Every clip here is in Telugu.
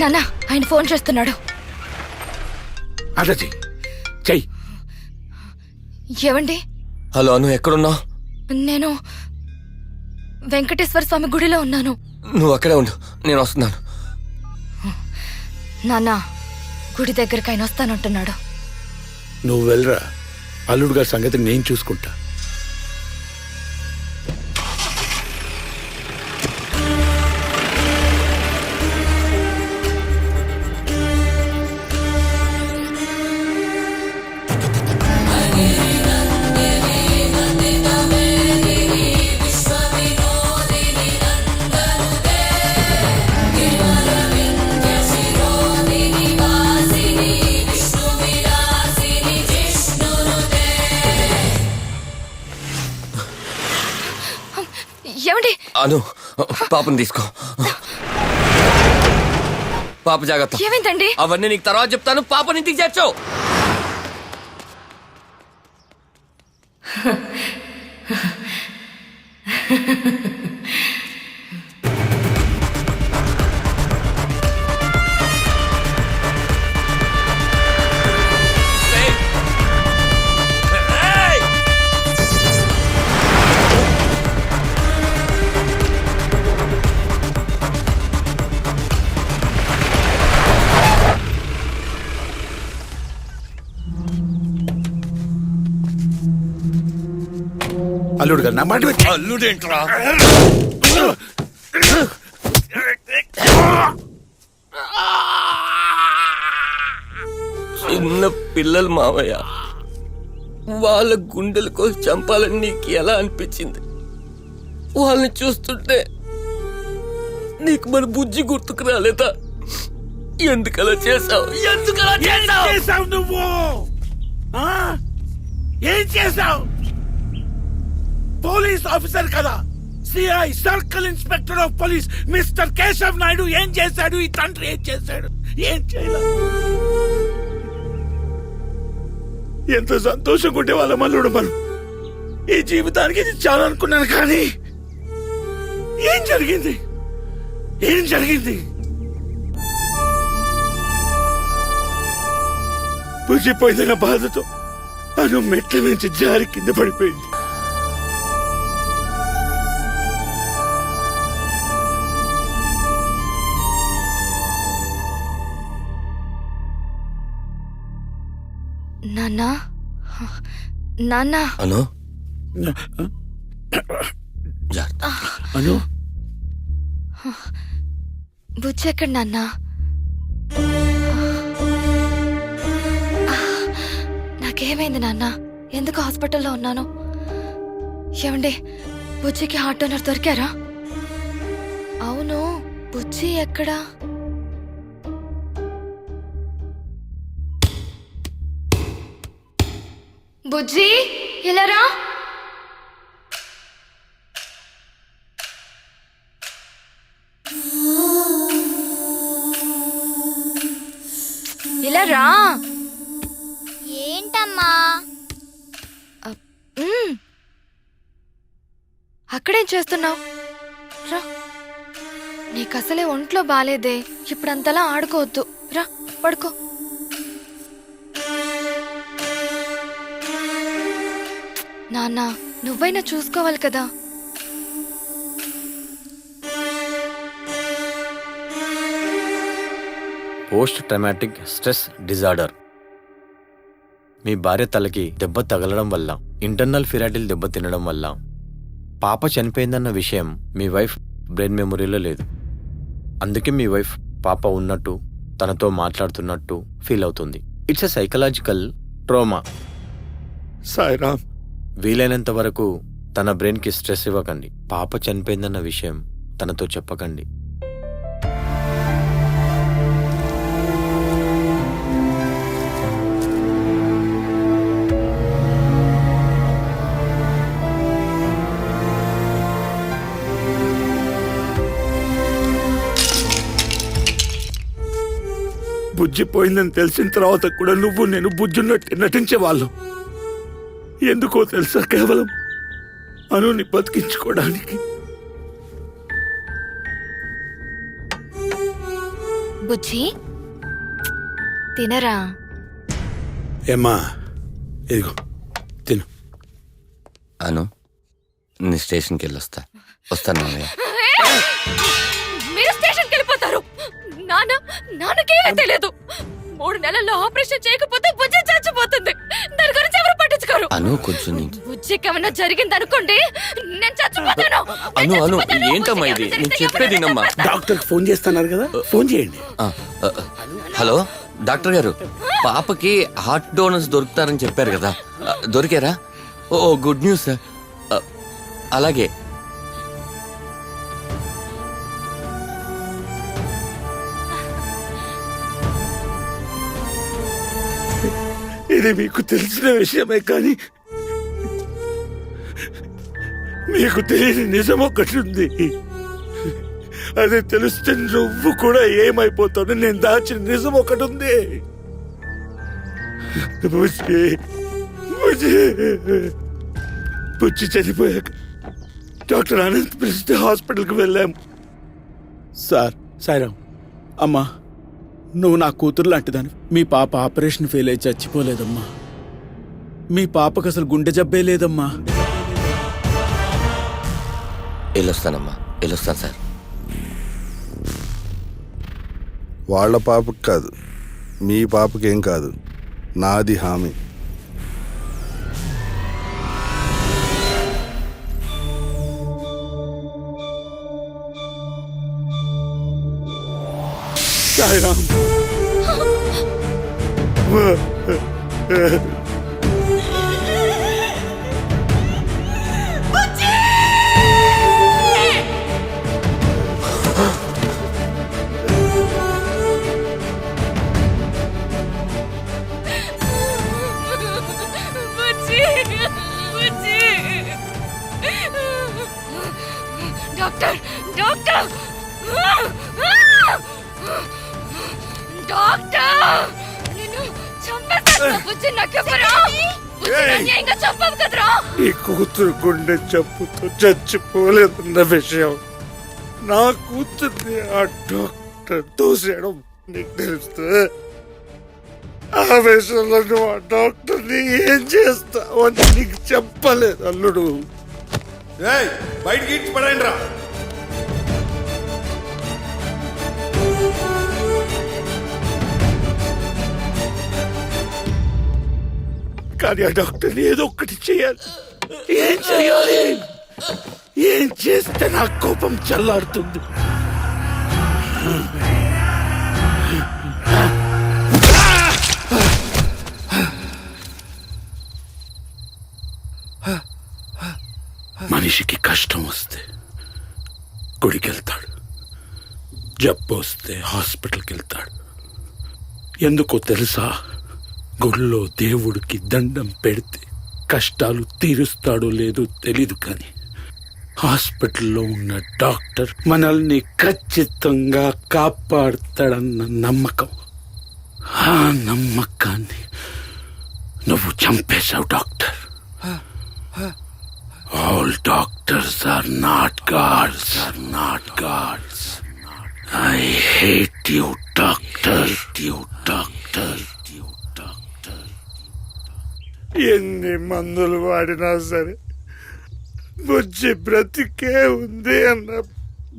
నాన్న ఆయన ఫోన్ చేస్తున్నాడు. అదది చెయ్యి. ఏవండి? హలో అను, ఎక్కడున్నావు? నేను వెంకటేశ్వర స్వామి గుడిలో ఉన్నాను. నువ్వు అక్కడే ఉండు, నేను వస్తున్నాను. నాన్న గుడి దగ్గరికి ఆయన వస్తానంటున్నాడు. నువ్వు వెళ్ళరా, అల్లుడు గారి సంగతి నేను చూసుకుంటా. ఏమండి? అను, పాపని తీసుకో. పాప జాగ్రత్త. ఏమైందండి? అవన్నీ నీకు తర్వాత చెప్తాను. పాపని ఇంటికి చేర్చు. అల్లుడు గారు నా మాట అల్లుడేంట్రా? చిన్న పిల్లలు మావయ్య, వాళ్ళ గుండెలకు చంపాలని నీకు ఎలా అనిపించింది? వాళ్ళని చూస్తుంటే నీకు మన బుజ్జి గుర్తుకు రాలేదా? ఎందుకలా చేసావు? ఎందుకలా చేసావు? నువ్వు ఏం చేసావు? పోలీస్ ఆఫీసర్ కదా, CI, circle inspector of police mister Keshav Naidu ఏం చేశాడు? ఈ తండ్రి ఏం చేశాడు? ఏం చేయలేదు. ఎంత సంతోషంగా ఉండే వాళ్ళ మల్లుడు మనం. ఈ జీవితానికి ఇది చాలా అనుకున్నాను, కానీ ఏం జరిగింది? ఏం జరిగింది? పుచ్చిపోయిన బాధతో అను మెట్ల నుంచి జారి కింద పడిపోయింది. నాన్న, నాన్న. అను, అను, బుజ్జి ఎక్కడ నాన్న? నాకేమైంది నాన్న? ఎందుకు హాస్పిటల్లో ఉన్నాను? ఏమండి, బుజ్జికి హార్ట్ డోనర్ దొరికారా? అవును, బుజ్జి ఎక్కడా? బుజ్జి ఇలా రా. ఇలా రా. ఏంటమ్మా? అక్కడేం చేస్తున్నావు? రా. నీకు అసలే ఒంట్లో బాలేదే, ఇప్పుడంతలా ఆడుకోవద్దు. రా, పడుకో. నాన్న, నువ్వైనా చూసుకోవాలి కదా. Post traumatic stress disorder. మీ భార్య తలకి దెబ్బ తగలడం వల్ల, ఇంటర్నల్ ఫిరాటిల్ దెబ్బ తినడం వల్ల పాప చనిపోయిందన్న విషయం మీ వైఫ్ బ్రెయిన్ మెమొరీలో లేదు. అందుకే మీ వైఫ్ పాప ఉన్నట్టు, తనతో మాట్లాడుతున్నట్టు ఫీల్ అవుతుంది. It's a psychological ట్రోమా. సాయిరామ్, వీలైనంత వరకు తన బ్రెయిన్కి స్ట్రెస్ ఇవ్వకండి. పాప చనిపోయిందన్న విషయం తనతో చెప్పకండి. బుజ్జి పోయిందని తెలిసిన తర్వాత కూడా నువ్వు నేను బుజ్జున్నట్టు నటించేవాళ్ళం. ఎందుకో తెలుసా? కేవలం అనుని బతికించుకోవడానికి. బుజ్జి తినరా. ఏమ్మా ఇదిగో తిను. అను నీ స్టేషన్కి వెళ్ళొస్తా. వస్తాను మావయ్య. మీరు స్టేషన్కి వెళ్ళిపోతారు. నాన్నకేమీ తెలియదు. 3 నెలల్లో ఆపరేషన్ చేయకపోతే బుజ్జి చచ్చిపోతుంది. దాని గురించి ఎవరు పట్టించుకోరు. అను కొంచెం బుజ్జికి ఏమైనా జరిగింది అనుకోండి, నేను చచ్చిపోతాను. అను ఏంటమ్మా ఇది? నేను చెప్పేది వినమ్మా. డాక్టర్కి ఫోన్ చేస్తున్నారు కదా, ఫోన్ చేయండి. హలో డాక్టర్ గారు, పాపకి హార్ట్ డోనర్స్ దొరుకుతారని చెప్పారు కదా, దొరికారా? ఓ గుడ్ న్యూస్ సార్. అలాగే ఇది మీకు తెలిసిన విషయమే, కానీ మీకు తెలియని నిజం ఒకటి ఉంది. అది తెలిస్తే నువ్వు కూడా ఏమైపోతావు. నేను దాచిన నిజం ఒకటి ఉంది. బుజ్జి చనిపోయాక డాక్టర్ అనంత్ పిలిస్తే హాస్పిటల్కి వెళ్ళాం. సాయిరామ్, అమ్మా నువ్వు నా కూతురు లాంటిదాన్ని. మీ పాప ఆపరేషన్ ఫెయిల్ అయి చచ్చిపోలేదమ్మా. మీ పాపకు అసలు గుండె జబ్బే లేదమ్మా. వెళ్ళొస్తానమ్మా, వెళ్ళొస్తాను సార్. వాళ్ళ పాపకి కాదు, మీ పాపకేం కాదు, నాది హామీ. సాయిరామ్, డాక్టర్ డాక్టర్ డాక్టర్, నిన్ను చంపేస్తాను. బుజ్జి నాకెవరా? ఇంకా చంపవు కదరా. ఈ కూతురు గుండె జబ్బుతో చచ్చిపోలేదన్న విషయం నా కూతుర్ని ఆ డాక్టర్ తోసేయడం నీకు తెలుస్తే, ఆ విషయంలో నువ్వు ఆ డాక్టర్ని ఏం చేస్తావు అని నీకు చెప్పలేదు అల్లుడు. బయటికి ఇచ్చి పడండి రా. కానీ ఆ డాక్టర్ని ఏదో ఒక్కటి చేయాలి. ఏం చేయాలి? ఏం చేస్తే నా కోపం చల్లారుతుంది? మనిషికి కష్టం వస్తే గుడికి వెళ్తాడు, జబ్బు వస్తే హాస్పిటల్కి వెళ్తాడు. ఎందుకో తెలుసా? గుళ్ళో దేవుడికి దండం పెడితే కష్టాలు తీరుస్తాడో లేదో తెలీదు, కానీ హాస్పిటల్లో ఉన్న డాక్టర్ మనల్ని ఖచ్చితంగా కాపాడతాడన్న నమ్మకం, ఆ నమ్మకాన్ని నువ్వు చంపేశావు doctor. All doctors are not gods, are not gods. I hate you, doctor. You, doctor. You, doctor. ఎన్ని మందులు వాడినా సరే బుజ్జి బ్రతికే ఉంది అన్న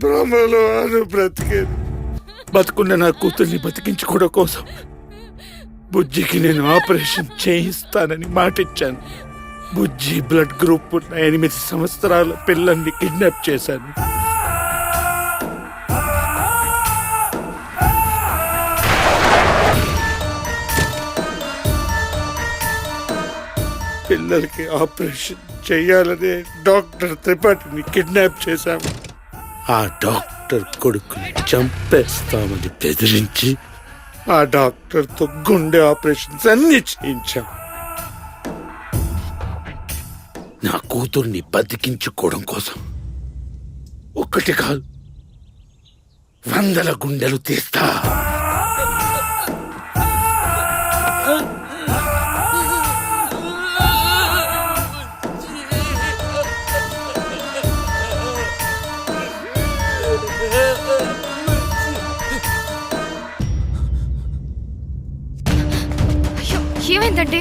భ్రమలో అను బ్రతికేది. బతుకున్న నా కూతుర్ని బతికించుకోవడం కోసం బుజ్జికి నేను ఆపరేషన్ చేయిస్తానని మాటిచ్చాను. బుజ్జి బ్లడ్ గ్రూప్ ఉన్న 8 సంవత్సరాల పిల్లల్ని కిడ్నాప్ చేశాను. పిల్లలకి ఆపరేషన్ చేయాలనే డాక్టర్ త్రిపాఠిని కిడ్నాప్ చేశాము. ఆ డాక్టర్ కొడుకుని చంపేస్తామని బెదిరించి ఆ డాక్టర్తో గుండె ఆపరేషన్స్ అన్ని చేయించాం. నా కూతుర్ని బతికించుకోవడం కోసం ఒక్కటి కాదు 100 గుండెలు తీస్తా. ఏమైందండి?